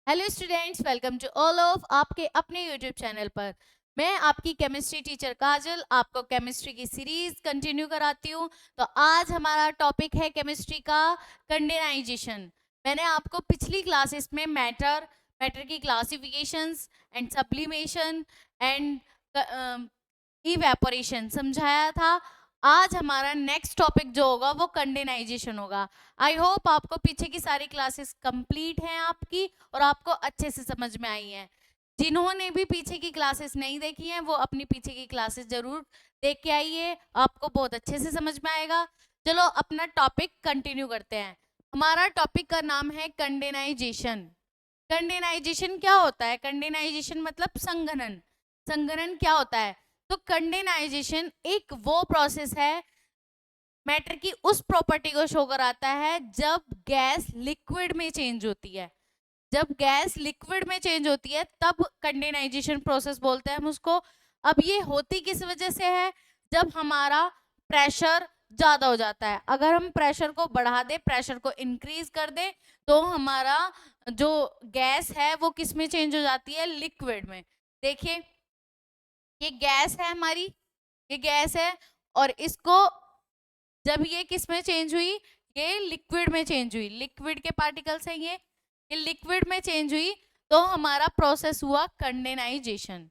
Hello students, welcome to all of आपके अपने YouTube channel पर। मैं आपकी केमिस्ट्री टीचर काजल आपको केमिस्ट्री की सीरीज कंटिन्यू कराती हूँ। तो आज हमारा टॉपिक है केमिस्ट्री का कंडेनाइजेशन। मैंने आपको पिछली क्लासेस में मैटर की classifications and sublimation and evaporation समझाया था। आज हमारा नेक्स्ट टॉपिक जो होगा वो कंडेनाइजेशन होगा। आई होप आपको पीछे की सारी क्लासेस कंप्लीट हैं आपकी और आपको अच्छे से समझ में आई हैं। जिन्होंने भी पीछे की क्लासेस नहीं देखी हैं वो अपनी पीछे की क्लासेस जरूर देख के आइए, आपको बहुत अच्छे से समझ में आएगा। चलो अपना टॉपिक कंटिन्यू करते हैं। हमारा टॉपिक का नाम है कंडेनाइजेशन। कंडेनाइजेशन क्या होता है? कंडेनाइजेशन मतलब संघनन। संघनन क्या होता है? तो कंडेनाइजेशन एक वो प्रोसेस है, मैटर की उस प्रॉपर्टी को शो कराता है जब गैस लिक्विड में चेंज होती है। जब गैस लिक्विड में चेंज होती है तब कंडेनाइजेशन प्रोसेस बोलते हैं हम उसको। अब ये होती किस वजह से है? जब हमारा प्रेशर ज्यादा हो जाता है। अगर हम प्रेशर को बढ़ा दे, प्रेशर को इंक्रीज कर दे, तो हमारा जो गैस है वो किस में चेंज हो जाती है? लिक्विड में। देखिए ये गैस है हमारी, ये गैस है और इसको जब ये किस में चेंज हुई? ये लिक्विड में चेंज हुई। लिक्विड के पार्टिकल्स हैं ये लिक्विड में चेंज हुई तो हमारा प्रोसेस हुआ कंडेनाइजेशन।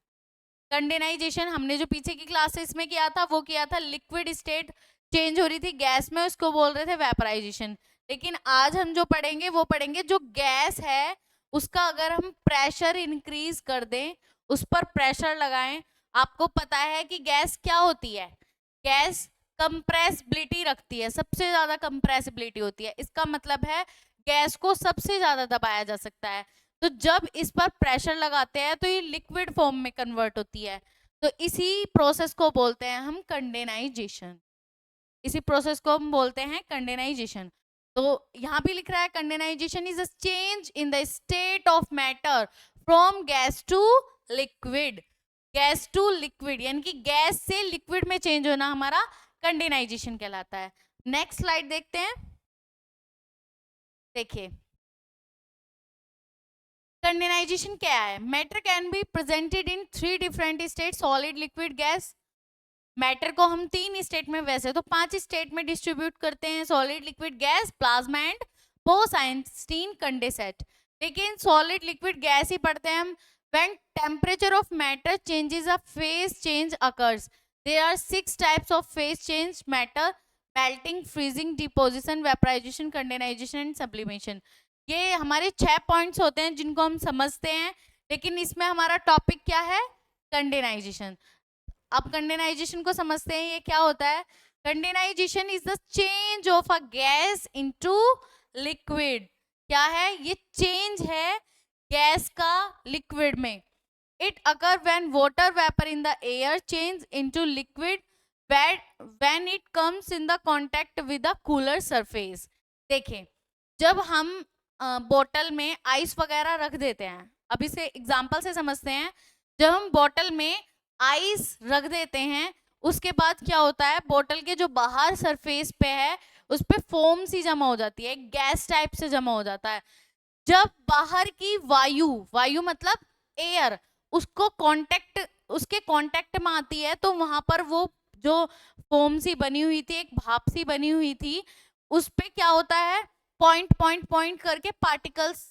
कंडेनाइजेशन हमने जो पीछे की क्लासेस में किया था वो किया था लिक्विड स्टेट चेंज हो रही थी गैस में, उसको बोल रहे थे वेपराइजेशन। लेकिन आज हम जो पढ़ेंगे वो पढ़ेंगे जो गैस है उसका अगर हम प्रेशर इंक्रीज कर दें, उस पर प्रेशर लगाएं। आपको पता है कि गैस क्या होती है? गैस कंप्रेसिबिलिटी रखती है, सबसे ज्यादा कंप्रेसिबिलिटी होती है। इसका मतलब है गैस को सबसे ज्यादा दबाया जा सकता है। तो जब इस पर प्रेशर लगाते हैं तो ये लिक्विड फॉर्म में कन्वर्ट होती है। तो इसी प्रोसेस को बोलते हैं हम कंडेनाइजेशन। इसी प्रोसेस को हम बोलते हैं कंडेनाइजेशन। तो यहाँ भी लिख रहा है कंडेनाइजेशन is a change in the state of matter from gas to liquid. Gas to liquid यानी कि गैस से लिक्विड में चेंज होना हमारा कंडेनाइजेशन कहलाता है। नेक्स्ट स्लाइड देखते हैं। देखिए कंडेनाइजेशन क्या है? Matter can be presented in 3 different state, solid, liquid, gas. Matter को हम 3 स्टेट में, वैसे तो 5 स्टेट में डिस्ट्रीब्यूट करते हैं, solid, liquid, gas, plasma and Bose-Einstein condensate. लेकिन सॉलिड, लिक्विड, गैस ही पढ़ते हैं हम। When temperature of matter changes, a phase change occurs. There are 6 types of phase change: matter, melting, freezing, deposition, vaporisation, कंडेनाइजेशन and sublimation. ये हमारे 6 points होते हैं जिनको हम समझते हैं, लेकिन इसमें हमारा टॉपिक क्या है? कंडेनाइजेशन। अब कंडेनाइजेशन को समझते हैं, ये क्या होता है? कंडेनाइजेशन is the change of a gas into liquid. क्या है? ये चेंज है गैस का लिक्विड में। It occur when water vapour in the air change into liquid when it comes in the contact with a cooler surface. देखें, जब हम बोतल में आइस वगैरह रख देते हैं, अब इसे एग्जांपल से समझते हैं। जब हम बोतल में आइस रख देते हैं उसके बाद क्या होता है? बोतल के जो बाहर सरफेस पे है उस पे फोम सी जमा हो जाती है, गैस टाइप से जमा हो जाता है। जब बाहर की वायु, वायु मतलब एयर, उसको कांटेक्ट, उसके कांटेक्ट में आती है तो वहां पर वो जो फोम सी बनी हुई थी, एक भाप सी बनी हुई थी, उस पे क्या होता है? पॉइंट पॉइंट पॉइंट करके पार्टिकल्स,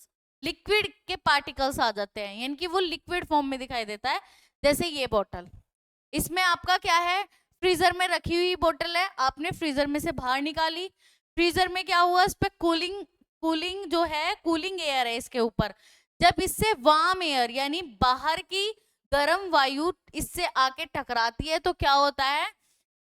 लिक्विड के पार्टिकल्स आ जाते हैं, यानी कि वो लिक्विड फॉर्म में दिखाई देता है। जैसे ये बोतल, इसमें आपका क्या है? फ्रीजर में रखी हुई बोतल है, आपने फ्रीजर में से बाहर निकाली। फ्रीजर में क्या हुआ? इस पे कूलिंग, कूलिंग जो है, कूलिंग एयर है इसके ऊपर। जब इससे वार्म एयर यानी बाहर की गर्म वायु इससे आके टकराती है तो क्या होता है?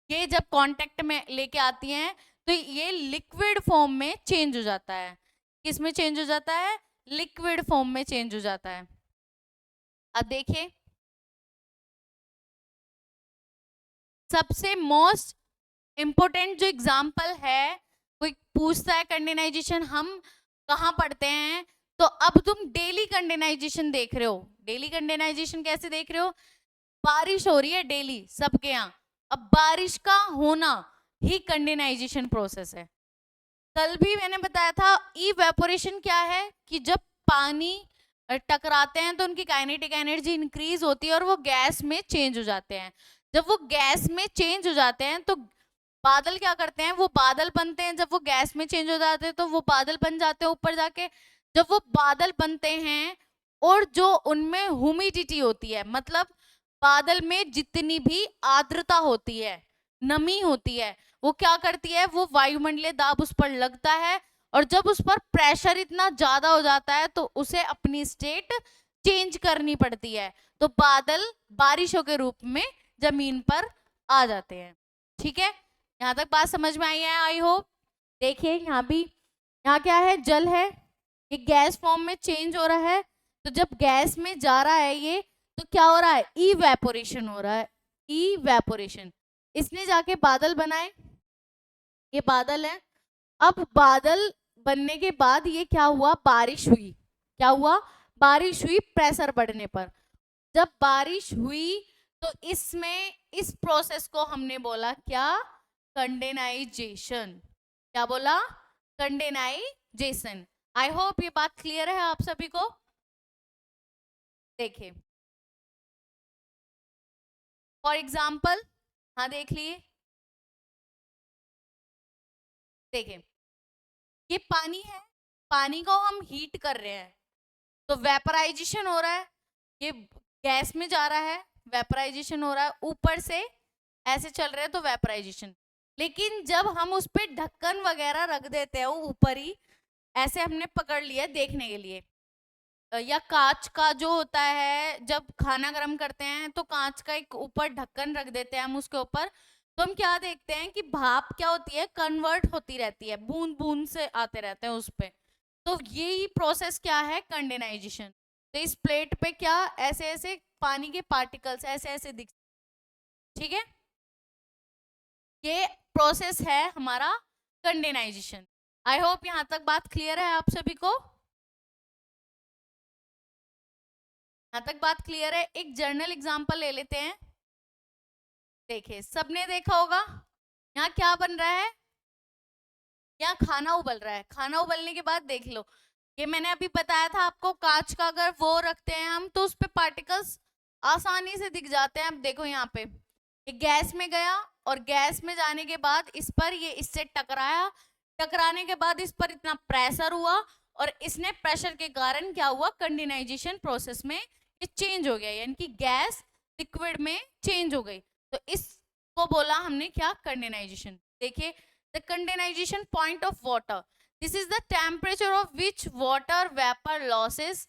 ये जब कांटेक्ट में लेके आती हैं तो ये लिक्विड फॉर्म में चेंज हो जाता है। किस में चेंज हो जाता है? लिक्विड फॉर्म में चेंज हो जाता है। अब देखिए सबसे मोस्ट इम्पोर्टेंट जो एग्जाम्पल है, कोई पूछता है कंडेनाइजेशन हम कहाँ पढ़ते हैं, तो अब तुम डेली कंडेनाइजेशन देख रहे हो। डेली कंडेनाइजेशन कैसे देख रहे हो? बारिश हो रही है डेली सबके यहाँ, अब बारिश का होना ही कंडेनाइजेशन प्रोसेस है। कल भी मैंने बताया था इवेपोरेशन क्या है, कि जब पानी टकराते हैं तो उनकी काइनेटिक एनर्जी इंक्रीज होती है और वो गैस में चेंज हो जाते हैं। जब वो गैस में चेंज हो जाते हैं तो बादल क्या करते हैं, वो बादल बनते हैं। जब वो गैस में चेंज हो जाते हैं तो वो बादल बन जाते हैं ऊपर जाके। जब वो बादल बनते हैं और जो उनमें ह्यूमिडिटी होती है, मतलब बादल में जितनी भी आर्द्रता होती है, नमी होती है, वो क्या करती है, वो वायुमंडलीय दाब उस पर लगता है और जब उस पर प्रेशर इतना ज्यादा हो जाता है तो उसे अपनी स्टेट चेंज करनी पड़ती है, तो बादल बारिशों के रूप में जमीन पर आ जाते हैं। ठीक है, यहाँ तक बात समझ में आई है आई होप। देखिए यहाँ भी, यहाँ क्या है, जल है, ये गैस फॉर्म में चेंज हो रहा है। तो जब गैस में जा रहा है ये, तो क्या हो रहा है, इवेपोरेशन हो रहा है, इवेपोरेशन। इसने जाके बादल बनाए, ये बादल है। अब बादल बनने के बाद ये क्या हुआ, बारिश हुई। क्या हुआ, बारिश हुई प्रेशर बढ़ने पर। जब बारिश हुई तो इसमें इस प्रोसेस को हमने बोला क्या, कंडेनाइजेशन। क्या बोला, कंडेनाइजेशन। आई होप ये बात क्लियर है आप सभी को। देखिए फॉर एग्जाम्पल, हाँ देख लिए, देखिए ये पानी है, पानी को हम हीट कर रहे हैं तो वेपराइजेशन हो रहा है, ये गैस में जा रहा है, वेपराइजेशन हो रहा है, ऊपर से ऐसे चल रहे हैं तो वेपराइजेशन। लेकिन जब हम उस पर ढक्कन वगैरह रख देते हैं ऊपर ही, ऐसे हमने पकड़ लिया देखने के लिए, या कांच का जो होता है, जब खाना गर्म करते हैं तो कांच का एक ऊपर ढक्कन रख देते हैं हम उसके ऊपर, तो हम क्या देखते हैं कि भाप क्या होती है, कन्वर्ट होती रहती है, बूंद बूंद से आते रहते हैं उस पे। तो यही प्रोसेस क्या है, कंडेनाइजेशन। तो इस प्लेट पे क्या, ऐसे ऐसे पानी के पार्टिकल्स ऐसे ऐसे दिख, ठीक है, ये प्रोसेस है हमारा कंडेनाइजेशन। आई होप यहाँ तक बात क्लियर है आप सभी को। यहाँ तक बात क्लियर है। एक जर्नल एग्जांपल ले लेते हैं। देखिए सबने देखा होगा, यहाँ क्या बन रहा है, यहाँ खाना उबल रहा है। खाना उबलने के बाद देख लो, ये मैंने अभी बताया था आपको, कांच का अगर वो रखते हैं हम तो उस पे पार्टिकल्स आसानी से दिख जाते हैं। अब देखो यहाँ पे ये गैस में गया और गैस में जाने के बाद इस पर ये इससे टकराया, टकराने के बाद इस पर इतना प्रेशर हुआ और इसने प्रेशर के कारण क्या हुआ, कंडेनाइजेशन प्रोसेस में ये चेंज हो गया, यानी कि गैस लिक्विड में चेंज हो गई। तो इसको बोला हमने क्या, कंडेनाइजेशन। देखिए the कंडेनाइजेशन point of water, this is the temperature of which water vapor losses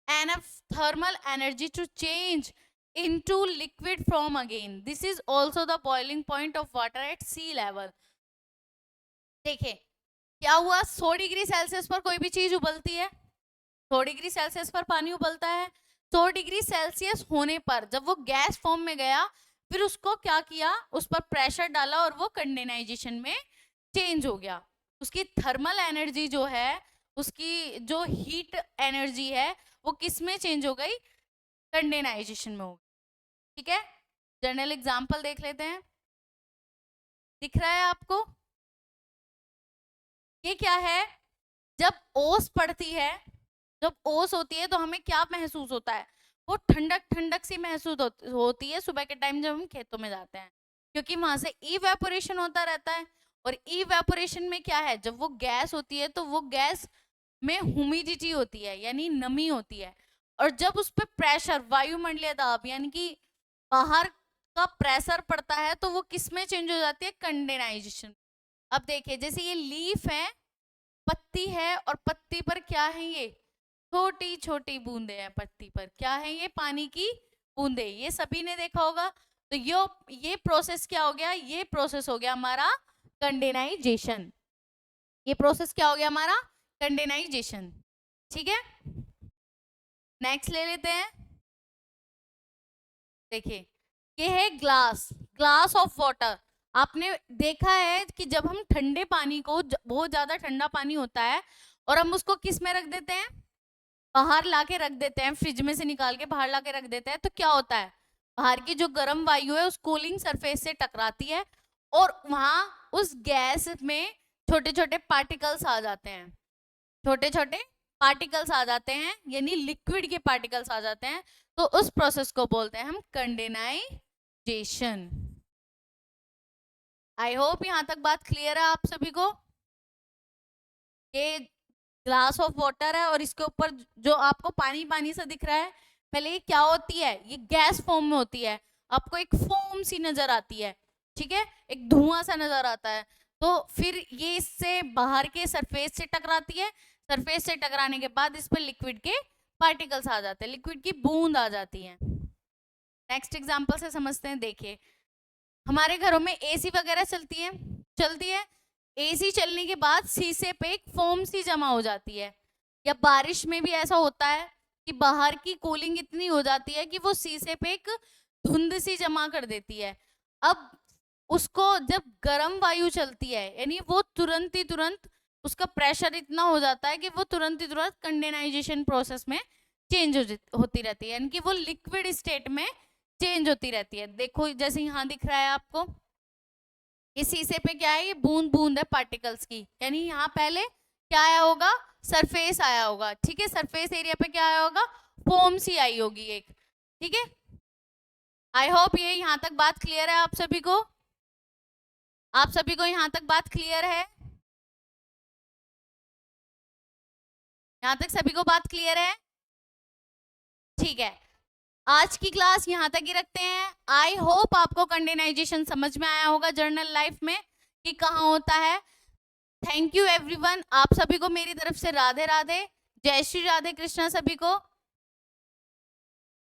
enough thermal energy to change into liquid form again. This is also the boiling point of water at sea level. देखिए क्या हुआ, 100 degree Celsius पर कोई भी चीज उबलती है, 100 degree Celsius पर पानी उबलता है। 100 डिग्री सेल्सियस होने पर जब वो गैस फॉर्म में गया, फिर उसको क्या किया, उस पर प्रेशर डाला और वो कंडेनाइजेशन में चेंज हो गया। उसकी थर्मल एनर्जी जो है, उसकी जो हीट एनर्जी है, वो किस में चेंज हो गई, कंडेनाइजेशन में हो गई। ठीक है, जनरल एग्जांपल देख लेते हैं। दिख रहा है आपको, ये क्या है, जब ओस पड़ती है, जब ओस होती है तो हमें क्या महसूस होता है, वो ठंडक ठंडक सी महसूस होती है सुबह के टाइम जब हम खेतों में जाते हैं, क्योंकि वहां से इवेपोरेशन होता रहता है। और इवेपोरेशन में क्या है, जब वो गैस होती है तो वो गैस में ह्यूमिडिटी होती है, यानी नमी होती है, और जब उस पर प्रेशर, वायुमंडलीय दाब, यानी कि बाहर का प्रेशर पड़ता है तो वो किस में चेंज हो जाती है, कंडेनाइजेशन। अब देखिए जैसे ये लीफ है, पत्ती है, और पत्ती पर क्या है, ये छोटी छोटी बूंदे हैं, पत्ती पर क्या है, ये पानी की बूंदे, ये सभी ने देखा होगा। तो ये प्रोसेस क्या हो गया, ये प्रोसेस हो गया हमारा कंडेनाइजेशन। ये प्रोसेस क्या हो गया हमारा, कंडेनाइजेशन। ठीक है, नेक्स्ट ले लेते हैं। देखिए ये है ग्लास, ग्लास ऑफ वाटर। आपने देखा है कि जब हम ठंडे पानी को, बहुत ज्यादा ठंडा पानी होता है और हम उसको किस में रख देते हैं, बाहर लाके रख देते हैं, फ्रिज में से निकाल के बाहर लाके रख देते हैं, तो क्या होता है, बाहर की जो गर्म वायु है उस कूलिंग सरफेस से टकराती है और वहां उस गैस में छोटे छोटे पार्टिकल्स आ जाते हैं, छोटे छोटे पार्टिकल्स आ जाते हैं, यानी लिक्विड के पार्टिकल्स आ जाते हैं, तो उस प्रोसेस को बोलते हैं हम कंडेनाइजेशन। आई होप यहां तक बात क्लियर है आप सभी को। ये ग्लास ऑफ वाटर है और इसके ऊपर जो आपको पानी पानी सा दिख रहा है, पहले ये क्या होती है, ये गैस फॉर्म में होती है, आपको एक फोम सी नजर आती है, ठीक है, एक धुआं सा नजर आता है, तो फिर ये इससे बाहर के सरफेस से टकराती है, सरफेस से टकराने के बाद इस पर लिक्विड के पार्टिकल्स आ जाते हैं, लिक्विड की बूंद आ जाती है। नेक्स्ट एग्जांपल से समझते हैं। देखिए, हमारे घरों में एसी वगैरह चलती है, एसी चलने के बाद शीशे पे एक फोम सी जमा हो जाती है, या बारिश में भी ऐसा होता है कि बाहर की कूलिंग इतनी हो जाती है कि वो शीशे पे एक धुंध सी जमा कर देती है। अब उसको जब गर्म वायु चलती है, यानी वो तुरंत ही तुरंत उसका प्रेशर इतना हो जाता है कि वो तुरंत ही तुरंत कंडेनाइजेशन प्रोसेस में चेंज होती रहती है, यानी कि वो लिक्विड स्टेट में चेंज होती रहती है। देखो जैसे यहाँ दिख रहा है आपको, इस शीशे पे क्या है, ये बूंद बूंद है पार्टिकल्स की, यानी यहाँ पहले क्या आया होगा, सरफेस आया होगा, ठीक है, सरफेस एरिया पे क्या आया होगा, फोम सी आई होगी एक, ठीक है। आई होप ये यहाँ तक बात क्लियर है आप सभी को, आप सभी को यहाँ तक बात क्लियर है, यहाँ तक सभी को बात क्लियर है, ठीक है। आज की क्लास यहाँ तक ही रखते हैं। आई होप आपको कंडेनाइजेशन समझ में आया होगा जर्नल लाइफ में कि कहाँ होता है। थैंक यू एवरीवन, आप सभी को मेरी तरफ से राधे राधे, जय श्री राधे कृष्णा सभी को।